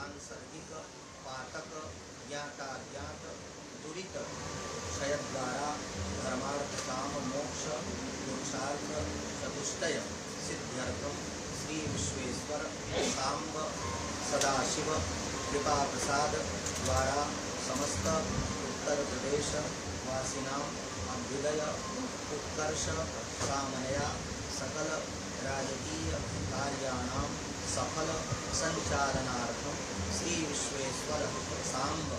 सांसर्गिक पातक ज्ञाताज्ञात दुरित क्षयद्वारा धर्मार्थ काम मोक्ष पुरुषार्थ चतुष्टय सिद्ध्यर्थम श्री विश्वेश्वर सांब सदाशिव कृपा प्रसाद द्वारा समस्त उत्तर प्रदेश वासिनां अभ्युदय उत्कर्ष कामनया सकल राजकीय कार्याणां सफल संचालनार्थं श्री विश्वेश्वर सांब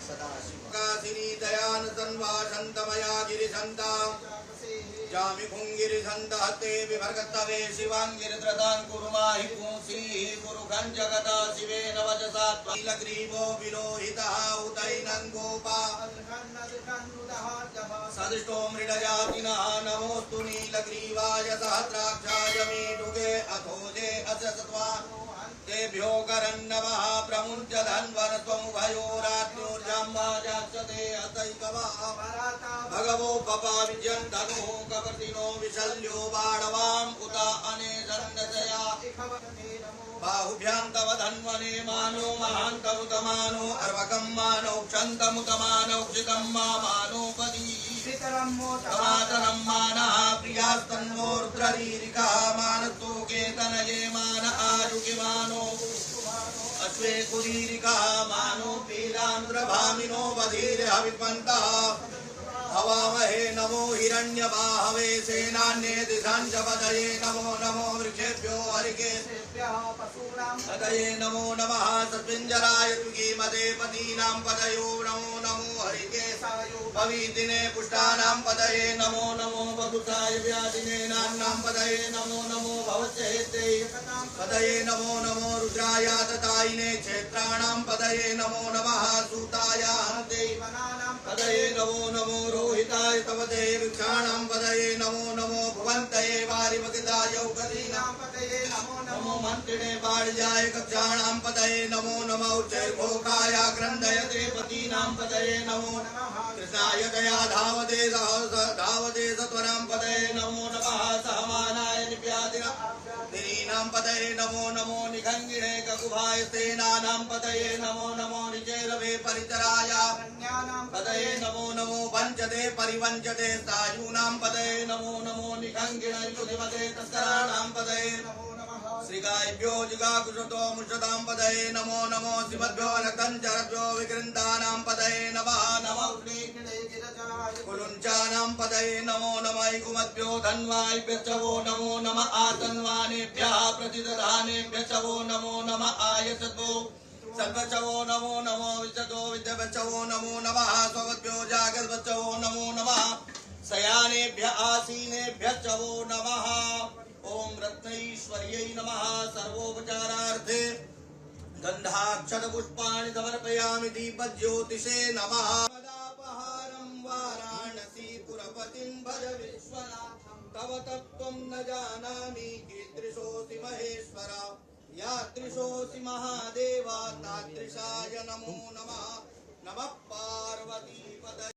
सदाशिव काशिनी दयान संवासन्तमया गिरिसन्ता जामि भुंगिरिसन्त हते विभर्गतवे शिवांगिरद्रतां कुरुमाहि पुंसी पुरुखं जगता शिवेन वचसा त्वैलग्रीवो विलोहितः उदैनं गोपा सदृष्टो मृडयातिनः नमोऽस्तु नीलग्रीवाय सहस्राक्षाय मीढुगे अथोजे अससत्वा तेभ्यो करन्नमः प्रमुञ्च धन्वनत्वमुभयोरात्योर्जाम्बाजाक्षते असैकवः भगवो पपाविजन् धनुः कपर्दिनो विशल्यो बाणवाम् उत अनेसन्दशया बाहुभ्यां तव धन्वने मानो महान्तमुतमानो अर्वकं मानो क्षन्तमुतमानो क्षितं मानोपदी मातरं मानः प्रियास्तन्नो रुद्ररीरिकः मानस्तु केतनये मान आयुगिमानो अश्वे कुरीरिकः मानो पीलान्द्रभामिनो बधीर्हविद्वन्तः हवामहे नमो हिरण्यबाहवे सेनान्ये दिशाञ्च पदये नमो नमो वृक्षेभ्यो हरिकेशेभ्यः पदये नमो नमः सत्पिञ्जराय तुगीमदे पदीनां पदयो नमो नमो हरिकेशाय भविदिने पुष्टानां पदये नमो नमो बभुषाय व्याधिने नान्नां पदये नमो नमो भवस्येते पदये नमो नमो रुद्राय ततायिने क्षेत्राणां पदये नमो नमः सूताय हन्ते पदये नमो नमो रोहिताय तवते वृक्षाणां पदये नमो नमो भुवन्तये वारिवगिताय उगतीनां पदये नमो नमो मन्त्रिणे पारिजाय कक्षाणां पदये नमो नमः उच्चैर्घोषाय क्रन्दयते पतीनां पदये नमो नमः कृष्णाय दया धावते सत्वरां पदये नमो नमः सहमानाय निव्याधिनां पदये नमो नमो निखङ्गिणे ककुभाय सेनानां पदये नमो नमो निचेरवे परिचराय पदये नमो नमो वञ्चते परिवञ्चते सायूनां पदये नमो नमो निखङ्गिणैर्युधिमते तस्कराणां पदये नमो नमः श्रीगायभ्यो जिगाकुशतो मुषतां पदये नमो नमो श्रीमद्भ्यो नक्तञ्चरभ्यो विकृन्तानां पदये नमः नमः कुलुञ्चानां पदये नमो नमः कुमद्भ्यो धन्वायभ्यश्च वो नमो नमः आतन्वानेभ्यः प्रतिदधानेभ्यश्च वो नमो नमः आयसतो सर्वचवो नमो नमो विचतो विद्यवचवो नमो नमः स्ववद्भ्यो जागर्वचवो नमो नमः शयानेभ्य आसीनेभ्यश्च वो नमः ओम रत्नैश्वर्यै नमः सर्वोपचारार्थे गन्धाक्षतपुष्पाणि समर्पयामि दीपज्योतिषे नमः पदापहारं वाराणसीपुरपतिं भज विश्वनाथं तव तत्त्वं न जानामि कीदृशोऽसि महेश्वर यादृशोऽसि महादेवा तादृशाय नमो नमः नमः पार्वतीपतये।